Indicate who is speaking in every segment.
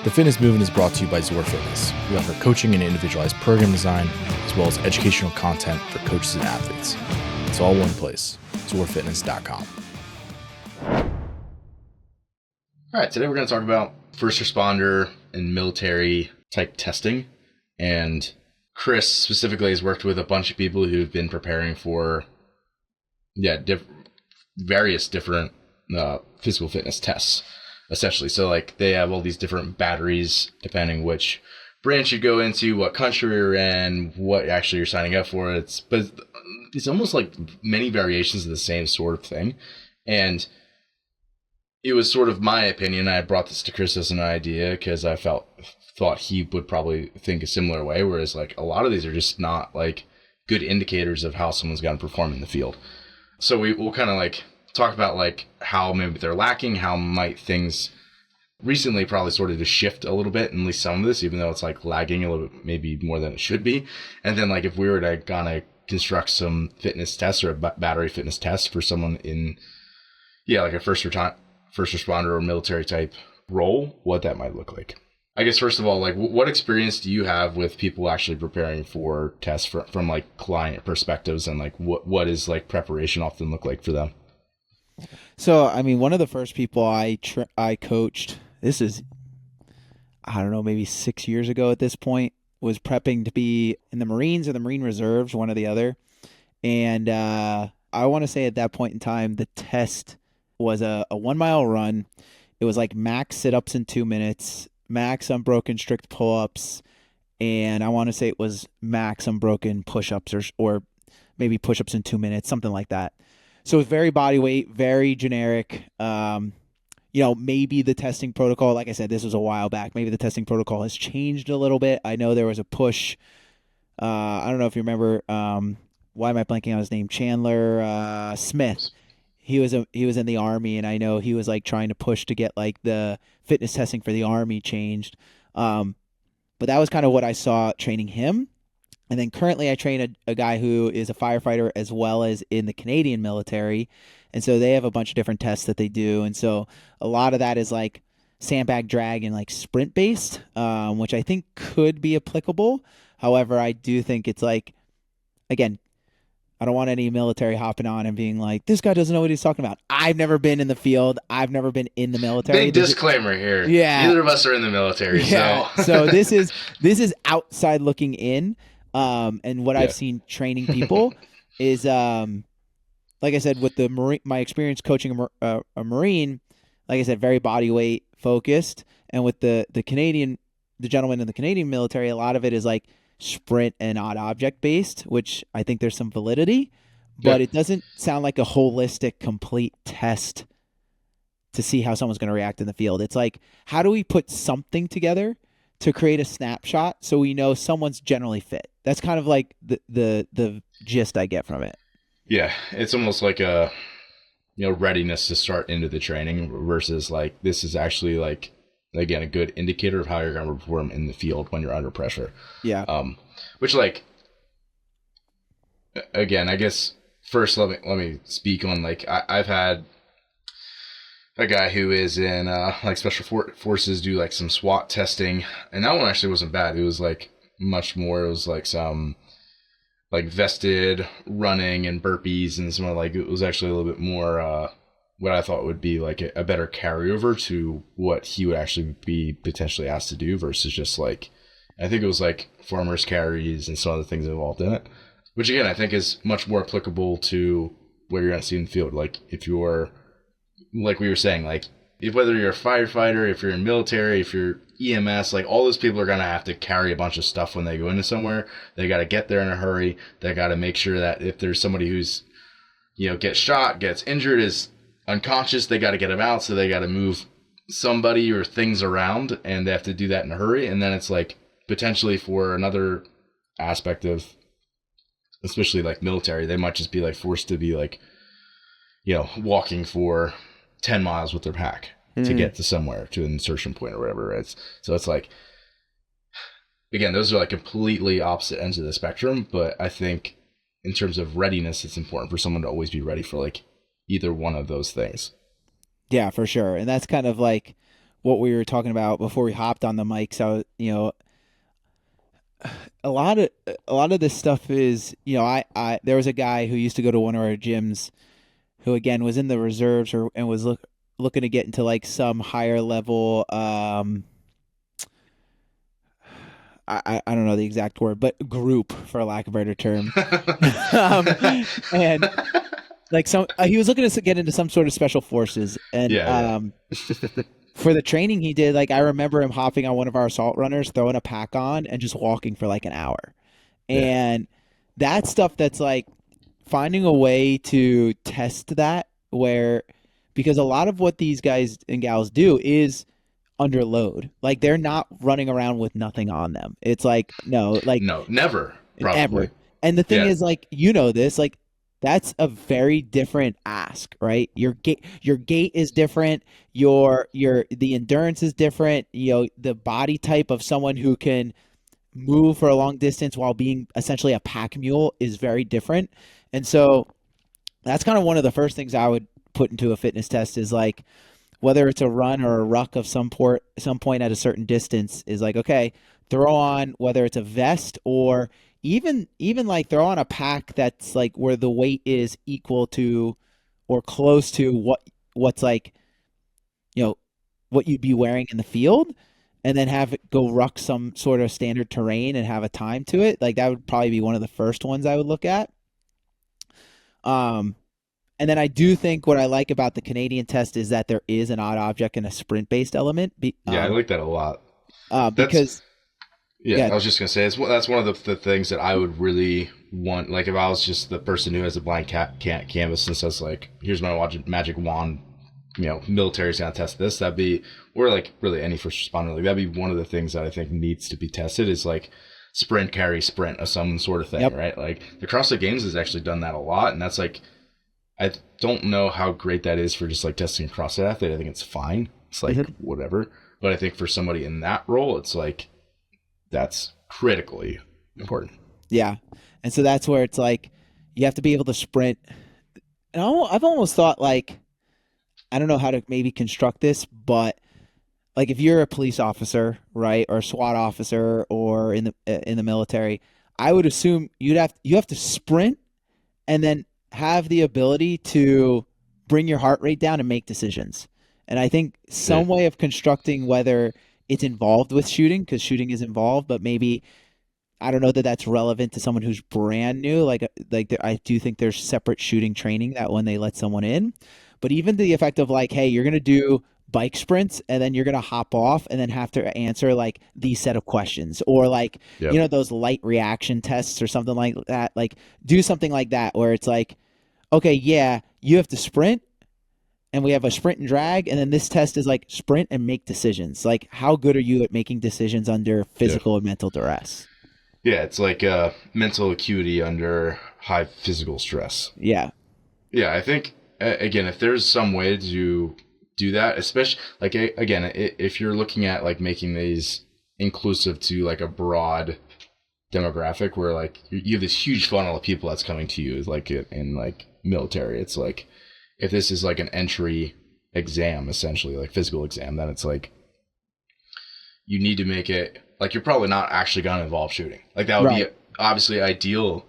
Speaker 1: The Fitness Movement is brought to you by Zor Fitness. We offer coaching and individualized program design, as well as educational content for coaches and athletes. It's all one place, zorfitness.com.
Speaker 2: All right, today we're going to talk about first responder and military type testing. And Chris specifically has worked with a bunch of people who've been preparing for various different physical fitness tests, essentially. So like they have all these different batteries, depending which branch you go into, what country you're in, what actually you're signing up for. But it's almost like many variations of the same sort of thing. And it was sort of my opinion. I brought this to Chris as an idea because I thought he would probably think a similar way, whereas like a lot of these are just not like good indicators of how someone's going to perform in the field. So we'll kind of like talk about like how maybe they're lacking, how might things recently probably sort of just shift a little bit, at least some of this, even though it's like lagging a little bit, maybe more than it should be. And then like if we were to kind of construct some fitness tests or a battery fitness test for someone in, like a first responder or military type role, what that might look like. I guess first of all, like what experience do you have with people actually preparing for tests from like client perspectives, and like what is like preparation often look like for them?
Speaker 3: So, I mean, one of the first people I coached, this is, I don't know, maybe 6 years ago at this point, was prepping to be in the Marines or the Marine Reserves, one or the other. And I want to say at that point in time, the test was a 1 mile run. It was like max sit-ups in 2 minutes, max unbroken strict pull-ups, and I want to say it was max unbroken push-ups or maybe push-ups in 2 minutes, something like that. So it's very body weight, very generic. Maybe the testing protocol, like I said, this was a while back. Maybe the testing protocol has changed a little bit. I know there was a push. I don't know if you remember. Why am I blanking on his name? Chandler Smith. He was in the Army, and I know he was like trying to push to get like the fitness testing for the Army changed. But that was kind of what I saw training him. And then currently I train a guy who is a firefighter as well as in the Canadian military. And so they have a bunch of different tests that they do. And so a lot of that is like sandbag drag and like sprint based, which I think could be applicable. However, I do think it's like, again, I don't want any military hopping on and being like, this guy doesn't know what he's talking about. I've never been in the field. I've never been in the military.
Speaker 2: Big disclaimer here.
Speaker 3: Yeah.
Speaker 2: Neither of us are in the military.
Speaker 3: Yeah. So this is outside looking in. And what I've seen training people is, like I said, with my experience coaching a Marine, like I said, very body weight focused. And with the gentleman in the Canadian military, a lot of it is like sprint and odd object based, which I think there's some validity, but it doesn't sound like a holistic, complete test to see how someone's going to react in the field. It's like, how do we put something together to create a snapshot so we know someone's generally fit? That's kind of like the gist I get from it.
Speaker 2: Yeah, it's almost like a readiness to start into the training versus like this is actually like, again, a good indicator of how you're going to perform in the field when you're under pressure.
Speaker 3: Yeah.
Speaker 2: Which like, again, I guess first let me speak on like I've had a guy who is in like special forces do like some SWAT testing, and that one actually wasn't bad. It was like much more. It was like some like vested running and burpees and some like it was actually a little bit more what I thought would be like a better carryover to what he would actually be potentially asked to do versus just like I think it was like farmers carries and some other things involved in it, which again I think is much more applicable to where you're going to see in the field. Like if you're like we were saying, like whether you're a firefighter, if you're in military, if you're EMS, like all those people are going to have to carry a bunch of stuff when they go into somewhere. They got to get there in a hurry. They got to make sure that if there's somebody who's, gets shot, gets injured, is unconscious, they got to get them out. So they got to move somebody or things around, and they have to do that in a hurry. And then it's like potentially for another aspect of, especially like military, they might just be like forced to be like, walking for 10 miles with their pack to get to somewhere, to an insertion point or whatever it is. So it's like, again, those are like completely opposite ends of the spectrum. But I think in terms of readiness, it's important for someone to always be ready for like either one of those things.
Speaker 3: Yeah, for sure. And that's kind of like what we were talking about before we hopped on the mic. So, a lot of this stuff is, I there was a guy who used to go to one of our gyms who again was in the reserves and was looking to get into like some higher level I don't know the exact word, but group, for lack of a better term. um, and like he was looking to get into some sort of special forces, and
Speaker 2: Yeah,
Speaker 3: for the training he did, like I remember him hopping on one of our assault runners, throwing a pack on, and just walking for like an hour.
Speaker 2: yeah,
Speaker 3: And that stuff, that's like finding a way to test that, where because a lot of what these guys and gals do is under load. Like they're not running around with nothing on them. It's like no, like
Speaker 2: no, never,
Speaker 3: ever.
Speaker 2: probably.
Speaker 3: And the thing
Speaker 2: Yeah,
Speaker 3: is, like, this, like that's a very different ask, right? Your gait is different. The endurance is different. The body type of someone who can move for a long distance while being essentially a pack mule is very different. And so that's kind of one of the first things I would put into a fitness test is like whether it's a run or a ruck of some point at a certain distance is like, okay, throw on whether it's a vest or even like throw on a pack that's like where the weight is equal to or close to what's like, you know, what you'd be wearing in the field, and then have it go ruck some sort of standard terrain and have a time to it. Like that would probably be one of the first ones I would look at. Um, and then I do think what I like about the Canadian test is that there is an odd object and a sprint based element.
Speaker 2: yeah, I like that a lot. That's
Speaker 3: Because
Speaker 2: Yeah,
Speaker 3: yeah,
Speaker 2: I was just gonna say that's one of the things that I would really want. Like, if I was just the person who has a blank canvas and says like, "Here's my magic wand," military's gonna test this. That'd be, or like really any first responder, like that'd be one of the things that I think needs to be tested. Is like sprint, carry, sprint, or some sort of thing,
Speaker 3: yep.
Speaker 2: right? Like the CrossFit Games has actually done that a lot, and that's like, I don't know how great that is for just like testing a CrossFit athlete. I think it's fine. It's like
Speaker 3: Mhm.
Speaker 2: whatever. But I think for somebody in that role, it's like that's critically important.
Speaker 3: Yeah. And so that's where it's like you have to be able to sprint. And I've almost thought like I don't know how to maybe construct this, but like if you're a police officer, right, or a SWAT officer, or in the military, I would assume you have to sprint and then have the ability to bring your heart rate down and make decisions. And I think
Speaker 2: Yeah.
Speaker 3: some way of constructing whether it's involved with shooting, because shooting is involved, but maybe I don't know that that's relevant to someone who's brand new. I do think there's separate shooting training that when they let someone in, but even the effect of like, hey, you're gonna do bike sprints and then you're gonna hop off and then have to answer like these set of questions, or like
Speaker 2: Yep.
Speaker 3: those light reaction tests or something like that. Like do something like that where it's like, okay, yeah, you have to sprint. And we have a sprint and drag, and then this test is like sprint and make decisions. Like, how good are you at making decisions under
Speaker 2: Yeah.
Speaker 3: physical and mental duress?
Speaker 2: Yeah. It's like mental acuity under high physical stress.
Speaker 3: Yeah.
Speaker 2: Yeah. I think, again, if there's some way to do that, especially like, again, if you're looking at like making these inclusive to like a broad demographic where like you have this huge funnel of people that's coming to you, like in like military, it's like, if this is like an entry exam, essentially like physical exam, then it's like you need to make it like you're probably not actually going to involve shooting. Like that would be
Speaker 3: Right.
Speaker 2: obviously ideal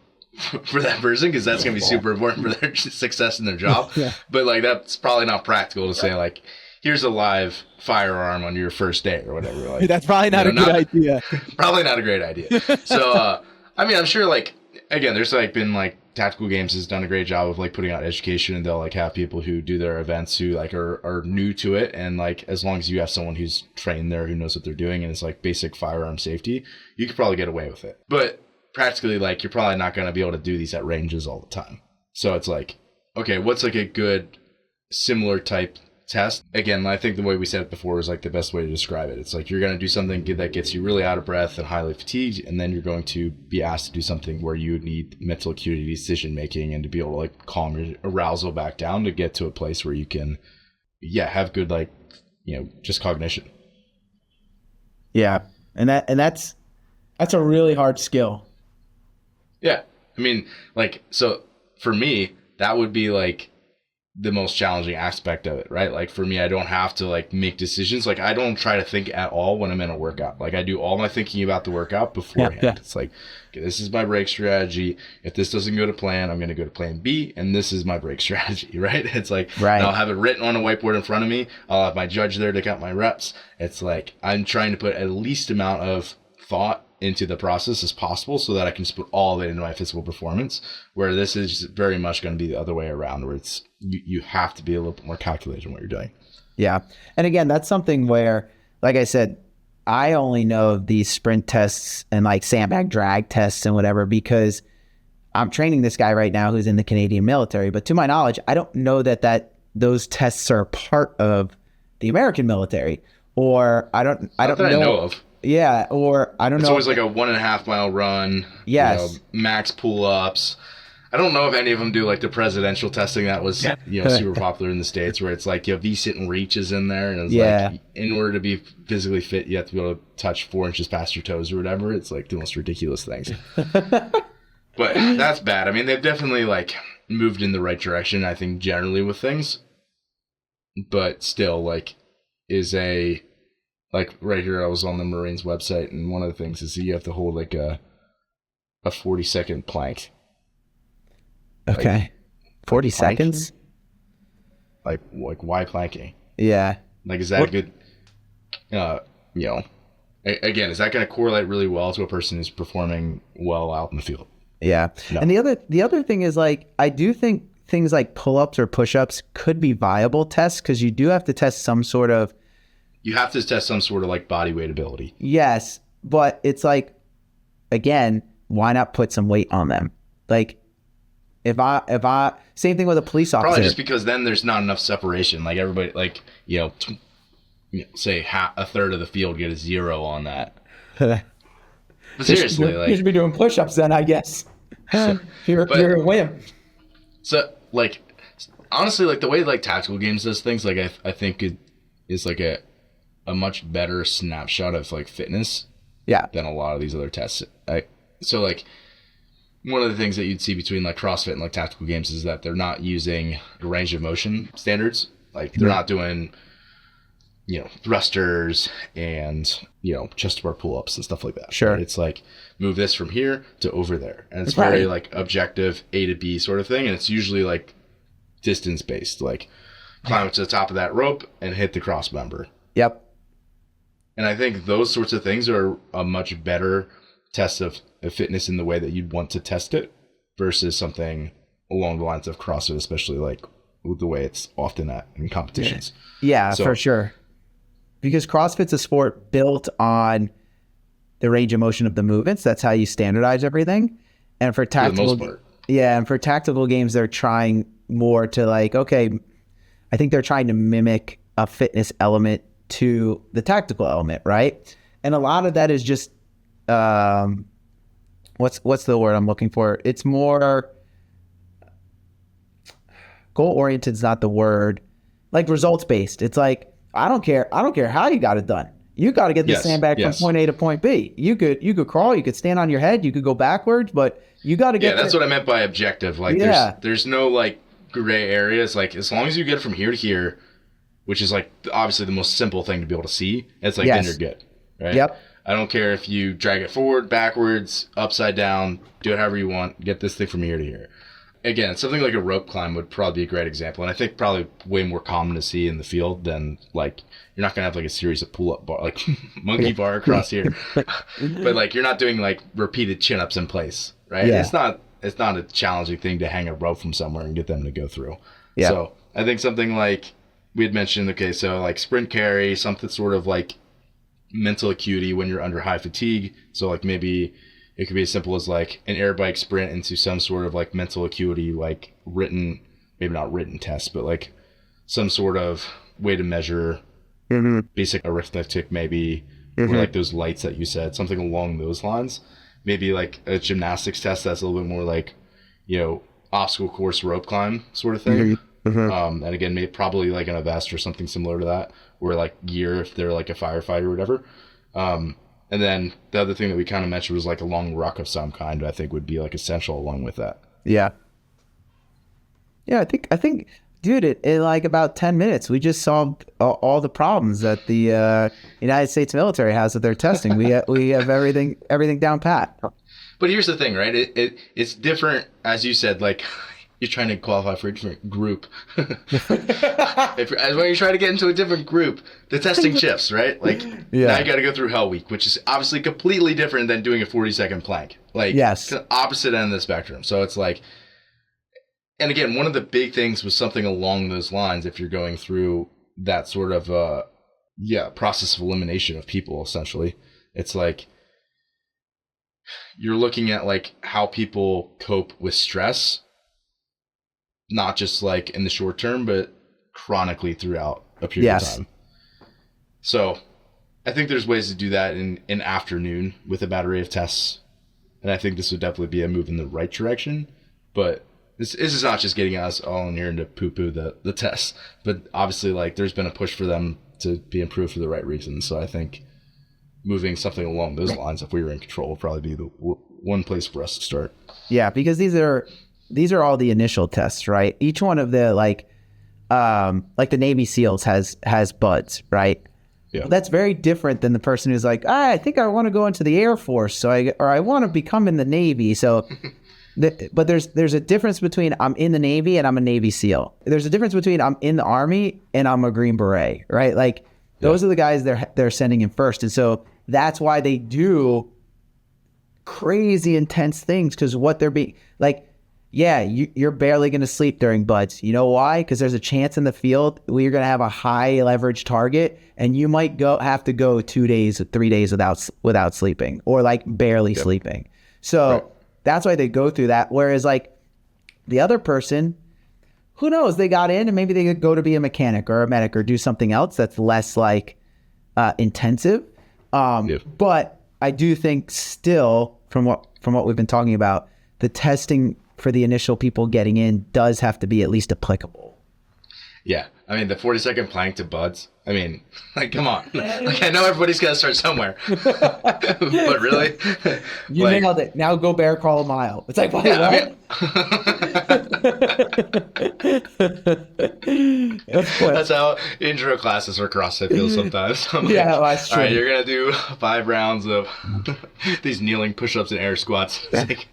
Speaker 2: for that person because that's going to be super important for their success in their job.
Speaker 3: Yeah.
Speaker 2: But like that's probably not practical to say like, here's a live firearm on your first day or whatever. Like
Speaker 3: That's probably not a good idea.
Speaker 2: probably not a great idea. So I mean, I'm sure like again, there's like been like Tactical Games has done a great job of like putting out education, and they'll like have people who do their events who like are new to it, and like as long as you have someone who's trained there who knows what they're doing and it's like basic firearm safety, you could probably get away with it. But practically, like you're probably not going to be able to do these at ranges all the time. So it's like, okay, what's like a good similar type test? Again, I think the way we said it before is like the best way to describe it. It's like you're going to do something that gets you really out of breath and highly fatigued, and then you're going to be asked to do something where you need mental acuity decision making and to be able to like calm your arousal back down to get to a place where you can have good like just cognition.
Speaker 3: Yeah. And that's a really hard skill.
Speaker 2: Yeah. I mean, like, so for me, that would be like the most challenging aspect of it, right? Like for me, I don't have to like make decisions. Like I don't try to think at all when I'm in a workout. Like I do all my thinking about the workout beforehand.
Speaker 3: Yeah.
Speaker 2: It's like, okay, this is my break strategy. If this doesn't go to plan, I'm going to go to plan B, and this is my break strategy, right? It's like,
Speaker 3: Right.
Speaker 2: I'll have it written on a whiteboard in front of me. I'll have my judge there to count my reps. It's like, I'm trying to put at least amount of thought into the process as possible so that I can just put all of it into my physical performance, where this is very much going to be the other way around, where it's you have to be a little bit more calculated in what you're doing.
Speaker 3: Yeah. And again, that's something where, like I said, I only know these sprint tests and like sandbag drag tests and whatever because I'm training this guy right now who's in the Canadian military. But to my knowledge, I don't know that those tests are part of the American military, or I don't
Speaker 2: Not that
Speaker 3: know.
Speaker 2: I know of.
Speaker 3: Yeah, or I don't know.
Speaker 2: It's always like a 1.5 mile run.
Speaker 3: Yes.
Speaker 2: Max pull ups. I don't know if any of them do like the presidential testing that was super popular in the States, where it's like you have V-sit and reaches in there, and it's like in order to be physically fit, you have to be able to touch 4 inches past your toes or whatever. It's like the most ridiculous things. But that's bad. I mean, they've definitely like moved in the right direction, I think, generally with things. But still, like, like right here, I was on the Marines website, and one of the things is that you have to hold like a 40-second plank.
Speaker 3: Okay.
Speaker 2: Like,
Speaker 3: 40
Speaker 2: planking?
Speaker 3: seconds?
Speaker 2: Like why planking?
Speaker 3: Yeah.
Speaker 2: Like, is that a good, again, is that going to correlate really well to a person who's performing well out in the field?
Speaker 3: Yeah.
Speaker 2: No.
Speaker 3: And the other thing is, like, I do think things like pull-ups or push-ups could be viable tests because you do have to test some sort of.
Speaker 2: You have to test some sort of like body weight ability.
Speaker 3: Yes, but it's like, again, why not put some weight on them? Like, if I same thing with a police officer.
Speaker 2: Probably just because then there's not enough separation. Like everybody, like say a third of the field get a 0 on that. But seriously,
Speaker 3: you should be doing push-ups then, I guess. You're a whim.
Speaker 2: So, like, honestly, like the way like tactical games does things, like I think it is like a much better snapshot of like fitness than a lot of these other tests. So like one of the things that you'd see between like CrossFit and like tactical games is that they're not using range of motion standards. Like they're not doing thrusters and chest bar pull-ups and stuff like that.
Speaker 3: Sure.
Speaker 2: Right? It's like move this from here to over there, and it's very like objective A to B sort of thing, and it's usually like distance based, like climb up to the top of that rope and hit the cross member.
Speaker 3: Yep.
Speaker 2: And I think those sorts of things are a much better test of fitness in the way that you'd want to test it versus something along the lines of CrossFit, especially like with the way it's often at in competitions.
Speaker 3: Yeah, for sure. Because CrossFit's a sport built on the range of motion of the movements. That's how you standardize everything. And for tactical, and for tactical games, they're trying more to like, okay, I think they're trying to mimic a fitness element to the tactical element, right? And a lot of that is just what's the word I'm looking for? It's more goal oriented is not the word. Like results based. It's like I don't care how you got it done. You got to get the sandbag from point A to point B. You could crawl, you could stand on your head, you could go backwards, but you got to get.
Speaker 2: Yeah, that's what I meant by objective. Like there's no like gray areas. Like as long as you get it from here to here, which is like obviously the most simple thing to be able to see, it's like then you're good, right?
Speaker 3: Yep.
Speaker 2: I don't care if you drag it forward, backwards, upside down, do it however you want. Get this thing from here to here. Again, something like a rope climb would probably be a great example, and I think probably way more common to see in the field than like you're not gonna have like a series of pull-up bar, like monkey bar across here, but like you're not doing like repeated chin-ups in place, right?
Speaker 3: Yeah.
Speaker 2: It's not a challenging thing to hang a rope from somewhere and get them to go through.
Speaker 3: Yeah.
Speaker 2: So I think something like we had mentioned, okay, so like sprint carry, something sort of like mental acuity when you're under high fatigue. So like maybe it could be as simple as like an air bike sprint into some sort of like mental acuity, like written, maybe not written test, but like some sort of way to measure basic arithmetic, maybe, or like those lights that you said, something along those lines. Maybe like a gymnastics test that's a little bit more like, obstacle course rope climb sort of thing. And again, maybe probably like in a vest or something similar to that, or like gear if they're like a firefighter or whatever. And then the other thing that we kind of mentioned was like a long ruck of some kind, I think would be like essential along with that.
Speaker 3: Yeah. Yeah, I think Dude, in like about 10 minutes, we just solved all the problems that the United States military has with their testing. We have everything down pat.
Speaker 2: But here's the thing, right? It's different, as you said, like you're trying to qualify for a different group. When you try to get into a different group, the testing shifts, right? Like now you got to go through Hell Week, which is obviously completely different than doing a 40-second plank. Like
Speaker 3: yes,
Speaker 2: the opposite end of the spectrum. So it's like, and again, one of the big things was something along those lines. If you're going through that sort of process of elimination of people, essentially, it's like you're looking at like how people cope with stress, not just like in the short term, but chronically throughout a period of time. So I think there's ways to do that in afternoon with a battery of tests. And I think this would definitely be a move in the right direction. But this is not just getting us all in here to poo-poo the tests. But obviously, like, there's been a push for them to be improved for the right reasons. So I think moving something along those lines, if we were in control, would probably be the one place for us to start.
Speaker 3: Yeah, because these are all the initial tests, right? Each one of the like the Navy SEALs has buds, right?
Speaker 2: Yeah.
Speaker 3: Well, that's very different than the person who's like, I think I want to go into the Air Force, or I want to become in the Navy. So, but there's a difference between I'm in the Navy and I'm a Navy SEAL. There's a difference between I'm in the Army and I'm a Green Beret, right? Like those are the guys they're sending in first, and so that's why they do crazy intense things, because what they're being like. Yeah, you're barely going to sleep during buds. You know why? Because there's a chance in the field where you're going to have a high leverage target, and you might have to go 2 days or 3 days without sleeping, or like barely sleeping. So that's why they go through that. Whereas like the other person, who knows? They got in and maybe they could go to be a mechanic or a medic or do something else that's less like intensive. But I do think still from what we've been talking about, the testing for the initial people getting in does have to be at least applicable.
Speaker 2: Yeah. I mean, the 40-second plank to buds. I mean, like, come on. Like, I know everybody's got to start somewhere. But really?
Speaker 3: You nailed it. Now go bear crawl a mile. It's like, what?
Speaker 2: That's how intro classes for CrossFit feel sometimes. Like,
Speaker 3: that's true.
Speaker 2: All right, you're going to do 5 rounds of these kneeling push-ups and air squats. It's like,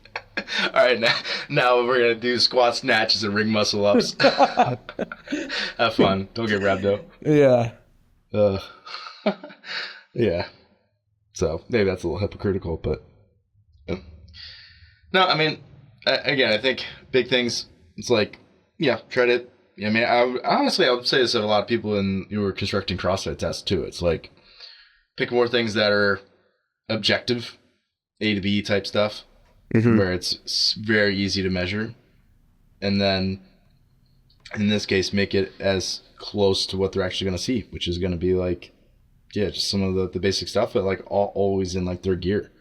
Speaker 2: all right, now we're going to do squat snatches and ring muscle ups. Have fun. Don't get rhabdo.
Speaker 3: Yeah.
Speaker 2: Yeah. So maybe that's a little hypocritical, but no, I mean, again, I think big things, it's like, try to, I mean, I would say this of a lot of people who are constructing CrossFit tests too. It's like, pick more things that are objective, A to B type stuff. Mm-hmm. Where it's very easy to measure, and then in this case make it as close to what they're actually going to see, which is going to be like just some of the basic stuff, but like always in like their gear.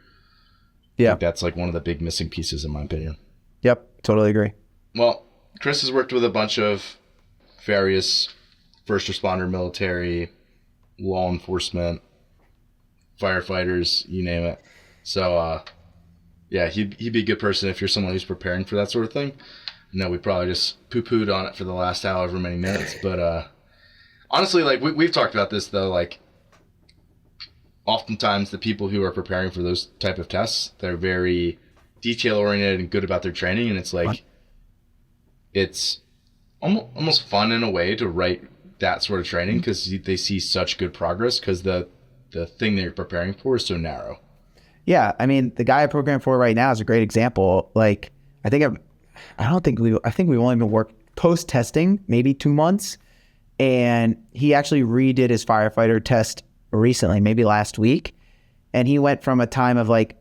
Speaker 2: That's like one of the big missing pieces in my opinion.
Speaker 3: Yep, totally agree.
Speaker 2: Well, Chris has worked with a bunch of various first responder, military, law enforcement, firefighters, you name it. So he'd be a good person if you're someone who's preparing for that sort of thing. No, we probably just poo-pooed on it for the last however many minutes. But honestly, like we've talked about this though, like oftentimes the people who are preparing for those type of tests, they're very detail-oriented and good about their training. And it's like, it's almost fun in a way to write that sort of training because they see such good progress because the thing that you're preparing for is so narrow.
Speaker 3: Yeah, I mean, the guy I program for right now is a great example. Like, I think we've only been post-testing maybe 2 months, and he actually redid his firefighter test recently, maybe last week, and he went from a time of like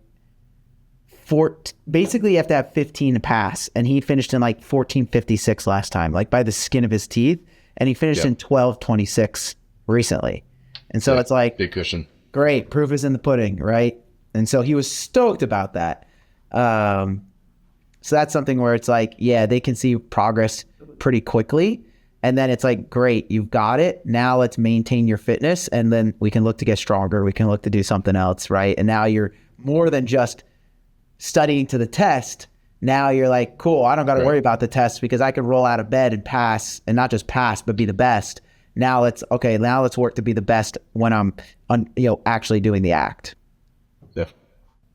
Speaker 3: basically you have to have 15 to pass, and he finished in like 14:56 last time, like by the skin of his teeth, and he finished in 12:26 recently, and so it's like
Speaker 2: big cushion.
Speaker 3: Great, proof is in the pudding, right? And so he was stoked about that. So that's something where it's like, they can see progress pretty quickly. And then it's like, great, you've got it. Now let's maintain your fitness. And then we can look to get stronger. We can look to do something else, right? And now you're more than just studying to the test. Now you're like, cool, I don't got to
Speaker 2: Right.
Speaker 3: worry about the test because I can roll out of bed and pass, and not just pass, but be the best. Now let's work to be the best when I'm actually doing the act.
Speaker 2: Yeah.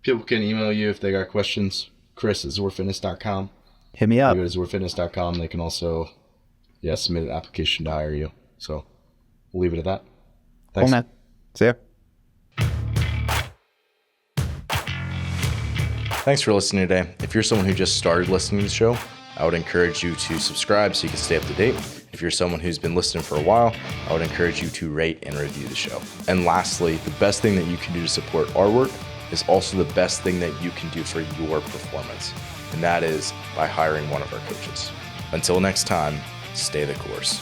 Speaker 2: People can email you if they got questions. Chris@zorfitness.com.
Speaker 3: Hit me up.
Speaker 2: Go to zorfitness.com. They can also submit an application to hire you. So we'll leave it at that.
Speaker 3: Cool,
Speaker 2: Thanks.
Speaker 3: man. See ya.
Speaker 1: Thanks for listening today. If you're someone who just started listening to the show, I would encourage you to subscribe so you can stay up to date. If you're someone who's been listening for a while, I would encourage you to rate and review the show. And lastly, the best thing that you can do to support our work is also the best thing that you can do for your performance. And that is by hiring one of our coaches. Until next time, stay the course.